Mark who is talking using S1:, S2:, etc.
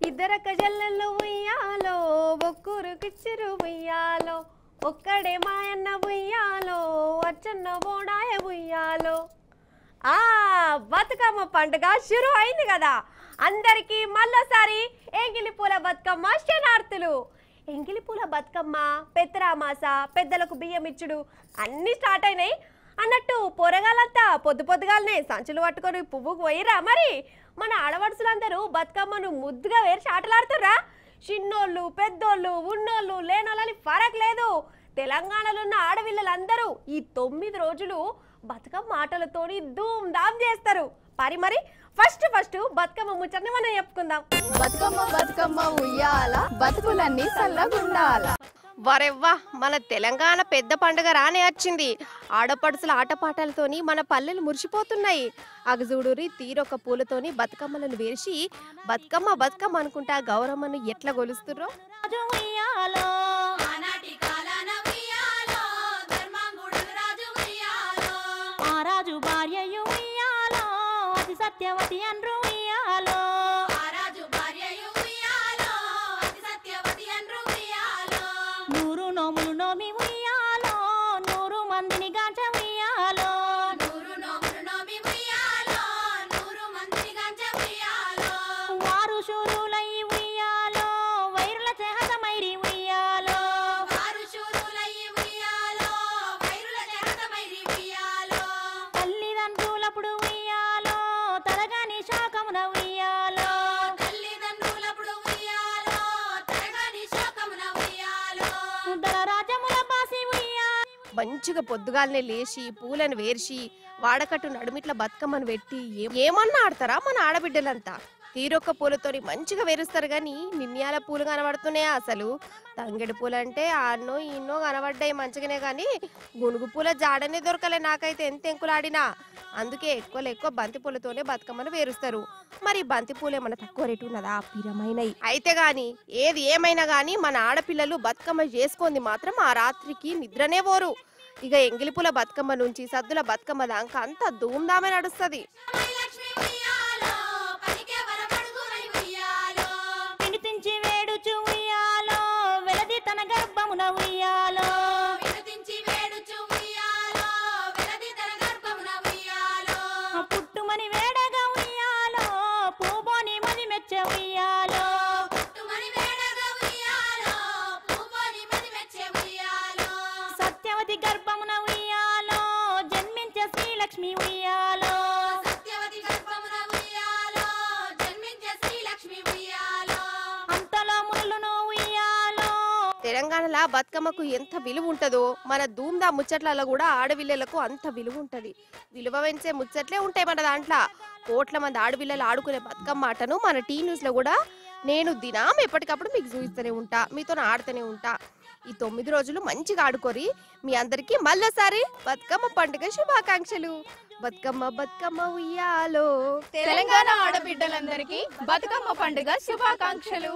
S1: ఇద్దరక్క జల్లెళ్ళు ఉయ్యాలో ఒక్కరు కిచ్చిరు ఉయ్యాలో ఒక్కడే మాయన్న ఉయ్యాలో వచ్చన్న బోడాయ ఉయ్యాలో. బతుకమ్మ పండుగ షురు అయింది కదా. అందరికీ మళ్ళోసారి ఎంగిలి పూల బతుకమ్మ శనార్థులు. ఎంగిలి పూల బతుకమ్మ పెత్తరామాస పెద్దలకు బియ్యం ఇచ్చుడు అన్నీ స్టార్ట్ అయినాయి అన్నట్టు పొరగాలంతా పొద్దుగాలనే సంచులు పట్టుకొని పువ్వుకు పోయిరా. మరి మన ఆడవడుసులందరూ బతుకమ్మను ముద్దుగా వేసి ఆటలాడుతుర్రా. చిన్నోళ్ళు పెద్దోళ్ళు ఉన్నోళ్ళు లేనోళ్ళని ఫరక్ లేదు. తెలంగాణలో ఉన్న ఆడపిల్లలందరూ ఈ 9 రోజులు బతుకమ్మ ఆటలతోని ధూమ్ ధామ్ చేస్తారు. మరి ఫస్ట్ బతుకమ్మ ముచ్చట్ని మనం చెప్పుకుందాం.
S2: బతుకమ్మ బతుకమ్మ ఉయ్యాల బతుకులన్నీ చల్లగుండాల.
S1: వరెవ్వా, మన తెలంగాణ పెద్ద పండుగ రానే వచ్చింది. ఆడపడుసుల ఆటపాటలతోని మన పల్లెలు మురిసిపోతున్నాయి. అగజూడూరి తీరొక పూలతోని బతుకమ్మలను వేసి బతుకమ్మ బతుకమ్మ అనుకుంటా గౌరమ్మను ఎట్లా గొలుస్తుర్రో.
S3: సత్యవతి అండ్రు ఉయ్యాలో
S4: ఆరాజు భార్యయు ఉయ్యాలో అతి సత్యవతి అండ్రు ఉయ్యాలో
S3: 100 నోములు నోమి ఉయ్యాలో 100 మందిని గాంచ ఉయ్యాలో
S4: 100 నోములు నోమి ఉయ్యాలో 100 మందిని గాంచ ఉయ్యాలో
S3: వారు శూరులై ఉయ్యాలో వైరుల చేహతమైరి ఉయ్యాలో
S4: వారు శూరులై ఉయ్యాలో వైరుల చేహతమైరి ఉయ్యాలో
S3: తల్లిదండ్రులప్పుడు ఉయ్యాలో తలగాని శాకమున ఉయ్యాలో
S4: తల్లిదండ్రులప్పుడు ఉయ్యాలో తరగాని శోకమున ఉయ్యాలో
S3: దళ రాజ్యముల బాసి ఉయ్యాలో.
S1: మంచిగా పొద్దుగాలనే లేచి పూలను వేర్చి వాడకట్టు నడుమిట్ల బతుకమ్మను పెట్టి ఏమన్నా ఆడతారా మన ఆడబిడ్డలంతా. తీరొక్క పూలతోని మంచిగా వేరుస్తారు గాని నిన్యాల పూలు కనబడుతున్నాయా అసలు. తంగెడు పూలు అంటే ఆన్నో ఈన్నో కనబడ్డాయి మంచిగానే గాని గునుగు పూల జాడనే దొరకలే నాకైతే ఎంత ఎంకులాడినా. అందుకే ఎక్కువ బంతి పూలతోనే బతుకమ్మను వేరుస్తారు. మరి బంతి పూలు ఏమన్నా తక్కువ రేటు ఉన్నదా? పిరమైనయి అయితే గాని ఏది ఏమైనా గాని మన ఆడపిల్లలు బతుకమ్మ చేసుకుంది మాత్రం ఆ రాత్రికి నిద్రనే పోరు. ఇక ఎంగిలి పూల బతుకమ్మ నుంచి సద్దుల బతుకమ్మ దాకా అంతా ధూమ్ధామే నడుస్తుంది.
S4: లక్ష్మి ఉయ్యాలో పలికే వరమడుగునై ఉయ్యాలో
S3: వినితించి వేడుచు ఉయ్యాలో వెలది తన గర్భమున ఉయ్యాలో
S4: వినుతించి వేడుచు ఉయ్యాలో వెలది తన గర్భమున ఉయ్యాలో
S3: పుట్టుమని వేడగా ఉయ్యాలో పూబోని మది మెచ్చ ఉయ్యాలో
S4: పుట్టుమని వేడగా ఉయ్యాలో పూబోని మది మెచ్చే ఉయ్యాలో
S3: సత్యవతి గర్భమున ఉయ్యాలో జన్మించే శ్రీలక్ష్మి ఉయ్యాలో
S4: సత్యవతి గర్భమున ఉయ్యాలో జన్మించే శ్రీలక్ష్మి ఉయ్యాలో
S3: అంతలో మునులను ఉయ్యాలో.
S1: తెలంగాణలో బతుకమ్మకు ఎంత విలువ ఉంటుందో మన ధూమ్దా ముచ్చట్లలో కూడా ఆడపిల్లలకు అంత విలువ ఉంటది. విలువ పెంచే ముచ్చట్లే ఉంటాయి మన దాంట్లో. కోట్ల మంది ఆడపిల్లలు ఆడుకునే బతుకమ్మ ఆటను మన టీ న్యూస్ లో కూడా నేను దినం ఎప్పటికప్పుడు మీకు చూపిస్తూనే ఉంటా, మీతో ఆడుతూనే ఉంటా. ఈ 9 రోజులు మంచిగా ఆడుకోరి. మీ అందరికి మళ్ళోసారి బతుకమ్మ పండుగ శుభాకాంక్షలు. బతుకమ్మ బతుకమ్మ ఉయ్యాలో.
S2: తెలంగాణ ఆడబిడ్డలందరికీ బతుకమ్మ పండుగ శుభాకాంక్షలు.